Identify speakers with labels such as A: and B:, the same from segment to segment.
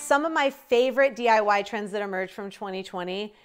A: Some of my favorite DIY trends that emerged from 2020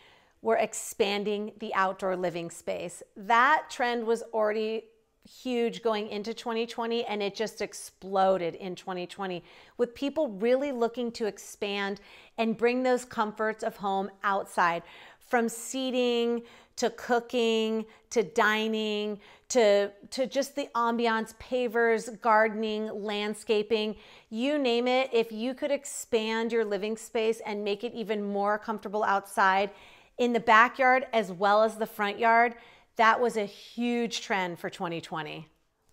A: were expanding the outdoor living space. That trend was already huge going into 2020, and it just exploded in 2020 with people really looking to expand and bring those comforts of home outside, from seating to cooking to dining to just the ambiance, pavers, gardening, landscaping, you name it. If you could expand your living space and make it even more comfortable outside in the backyard as well as the front yard, that was a huge trend for 2020.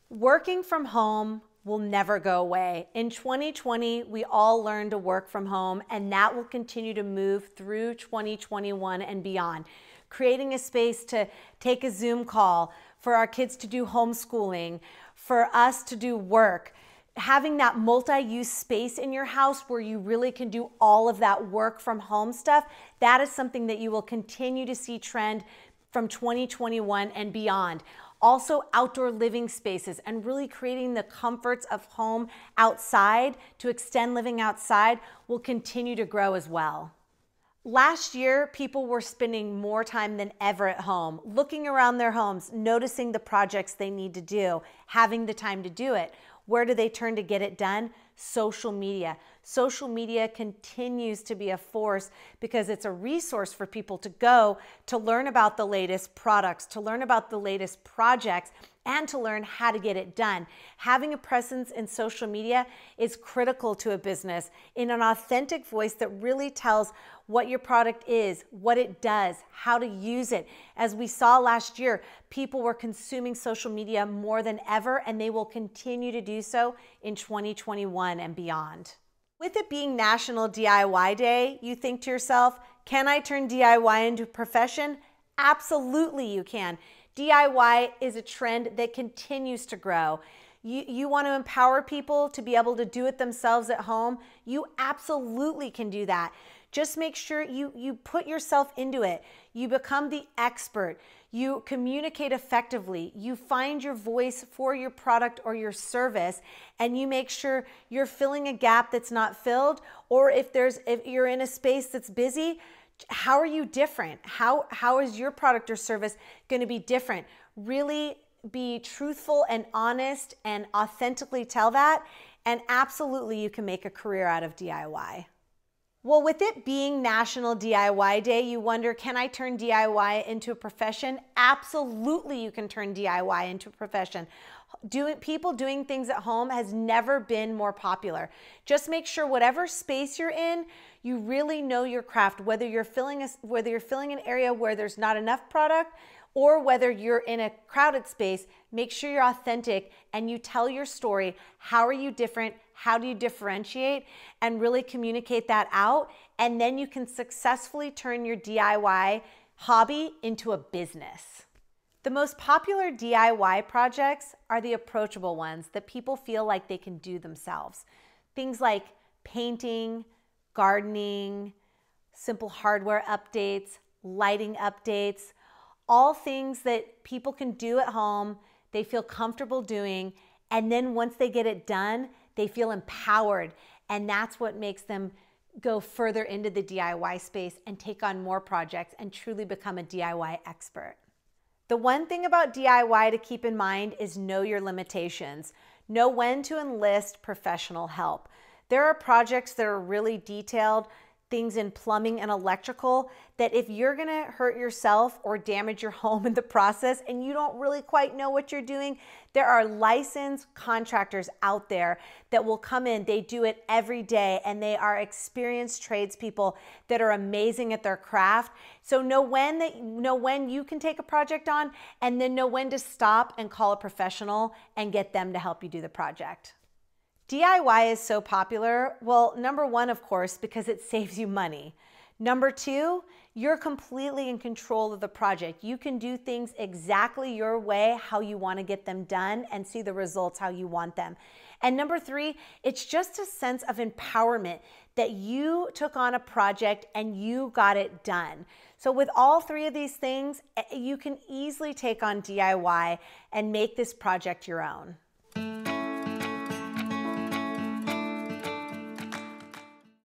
A: Working from home will never go away. In 2020, we all learned to work from home, and that will continue to move through 2021 and beyond. Creating a space to take a Zoom call, for our kids to do homeschooling, for us to do work. Having that multi-use space in your house where you really can do all of that work from home stuff, that is something that you will continue to see trend from 2021 and beyond. Also, outdoor living spaces and really creating the comforts of home outside to extend living outside will continue to grow as well. Last year, people were spending more time than ever at home, looking around their homes, noticing the projects they need to do, having the time to do it. Where do they turn to get it done? Social media. Social media continues to be a force because it's a resource for people to go to learn about the latest products, to learn about the latest projects, and to learn how to get it done. Having a presence in social media is critical to a business in an authentic voice that really tells what your product is, what it does, how to use it. As we saw last year, people were consuming social media more than ever, and they will continue to do so in 2021 and beyond. With it being National DIY Day, you think to yourself, can I turn DIY into a profession? Absolutely you can. DIY is a trend that continues to grow. You want to empower people to be able to do it themselves at home? You absolutely can do that. Just make sure you put yourself into it. You become the expert. You communicate effectively. You find your voice for your product or your service, and you make sure you're filling a gap that's not filled, or if you're in a space that's busy, how are you different? How is your product or service going to be different? Really be truthful and honest and authentically tell that, and absolutely you can make a career out of DIY. Well, with it being National DIY Day, you wonder, can I turn DIY into a profession? Absolutely you can turn DIY into a profession. People doing things at home has never been more popular. Just make sure whatever space you're in, you really know your craft, whether you're filling an area where there's not enough product, or whether you're in a crowded space. Make sure you're authentic and you tell your story. How are you different? How do you differentiate? And really communicate that out. And then you can successfully turn your DIY hobby into a business. The most popular DIY projects are the approachable ones that people feel like they can do themselves. Things like painting, gardening, simple hardware updates, lighting updates, all things that people can do at home, they feel comfortable doing, and then once they get it done, they feel empowered, and that's what makes them go further into the DIY space and take on more projects and truly become a DIY expert. The one thing about DIY to keep in mind is know your limitations. Know when to enlist professional help. There are projects that are really detailed, things in plumbing and electrical, that if you're gonna hurt yourself or damage your home in the process and you don't really quite know what you're doing, there are licensed contractors out there that will come in. They do it every day, and they are experienced tradespeople that are amazing at their craft. So know when you can take a project on, and then know when to stop and call a professional and get them to help you do the project. DIY is so popular. Well, number one, of course, because it saves you money. Number two, you're completely in control of the project. You can do things exactly your way, how you want to get them done, and see the results how you want them. And number three, it's just a sense of empowerment that you took on a project and you got it done. So with all three of these things, you can easily take on DIY and make this project your own.